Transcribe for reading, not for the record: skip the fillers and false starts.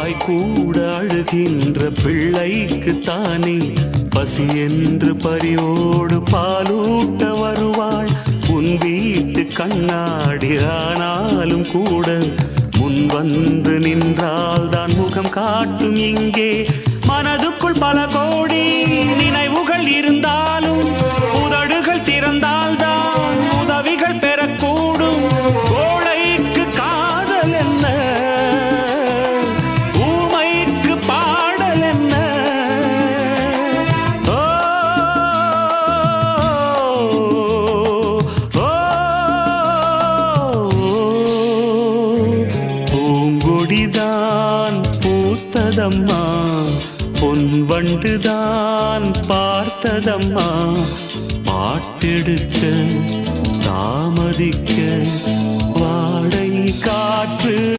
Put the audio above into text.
வாய் கூட அழுகின்ற பிள்ளைக்கு தானே பசி என்று பரியோடு பாலூட்ட வருவாள் உன் வீட்டு கண்ணாடி. ஆனாலும் கூட முன் வந்து நின்றால் தான் முகம் காட்டும். இங்கே மனதுக்குள் பல கோடி நினைவுகள் இருந்தாலும் உதடுகள் திறந்தால் தான் உதவிகள் பெறக்கூடும். கோழைக்கு காதல் என்ன, ஊமைக்கு பாடல் என்ன? ஓ பூங்கொடிதான் பூத்ததம்மா, பொன் வண்டுதான் பார்த்ததம்மா. பாட்டெடுக்க தாமதிக்க வாடை காற்று